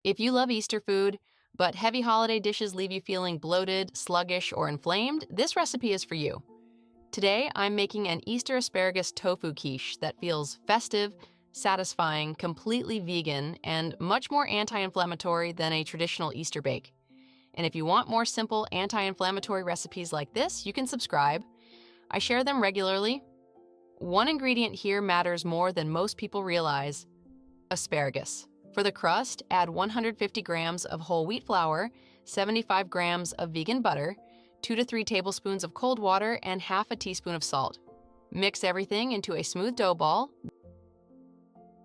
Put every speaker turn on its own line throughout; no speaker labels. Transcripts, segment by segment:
If you love Easter food, but heavy holiday dishes leave you feeling bloated, sluggish, or inflamed, this recipe is for you. Today, I'm making an Easter asparagus tofu quiche that feels festive, satisfying, completely vegan, and much more anti-inflammatory than a traditional Easter bake. And if you want more simple anti-inflammatory recipes like this, you can subscribe. I share them regularly. One ingredient here matters more than most people realize: asparagus. For the crust, add 150 grams of whole wheat flour, 75 grams of vegan butter, 2 to 3 tablespoons of cold water, and half a teaspoon of salt. Mix everything into a smooth dough ball,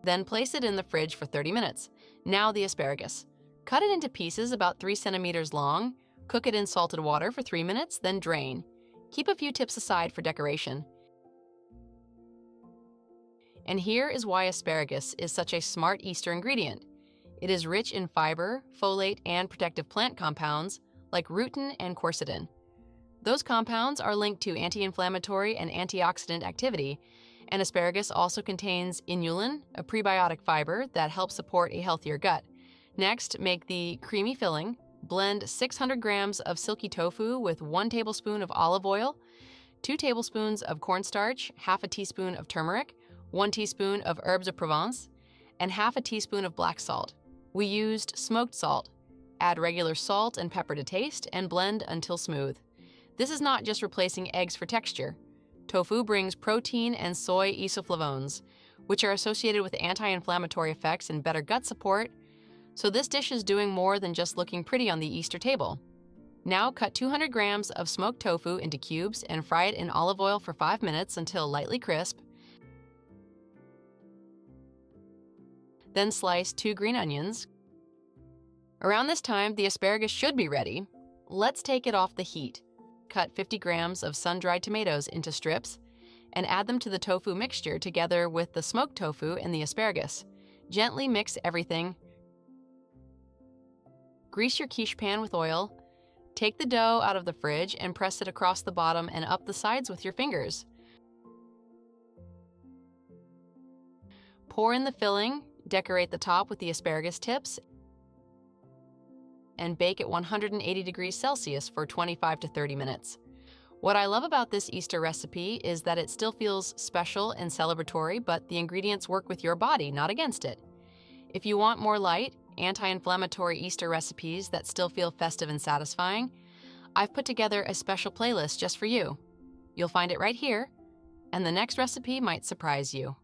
then place it in the fridge for 30 minutes. Now the asparagus. Cut it into pieces about 3 centimeters long, cook it in salted water for 3 minutes, then drain. Keep a few tips aside for decoration. And here is why asparagus is such a smart Easter ingredient. It is rich in fiber, folate, and protective plant compounds like rutin and quercetin. Those compounds are linked to anti-inflammatory and antioxidant activity, and asparagus also contains inulin, a prebiotic fiber that helps support a healthier gut. Next, make the creamy filling. Blend 600 grams of silky tofu with 1 tablespoon of olive oil, 2 tablespoons of cornstarch, half a teaspoon of turmeric, 1 teaspoon of herbes de Provence, and half a teaspoon of black salt. We used smoked salt. Add regular salt and pepper to taste and blend until smooth. This is not just replacing eggs for texture. Tofu brings protein and soy isoflavones, which are associated with anti-inflammatory effects and better gut support, so this dish is doing more than just looking pretty on the Easter table. Now cut 200 grams of smoked tofu into cubes and fry it in olive oil for 5 minutes until lightly crisp. Then slice 2 green onions. Around this time, the asparagus should be ready. Let's take it off the heat. Cut 50 grams of sun-dried tomatoes into strips and add them to the tofu mixture together with the smoked tofu and the asparagus. Gently mix everything. Grease your quiche pan with oil. Take the dough out of the fridge and press it across the bottom and up the sides with your fingers. Pour in the filling, decorate the top with the asparagus tips, and bake at 180 degrees Celsius for 25 to 30 minutes. What I love about this Easter recipe is that it still feels special and celebratory, but the ingredients work with your body, not against it. If you want more light, anti-inflammatory Easter recipes that still feel festive and satisfying, I've put together a special playlist just for you. You'll find it right here, and the next recipe might surprise you.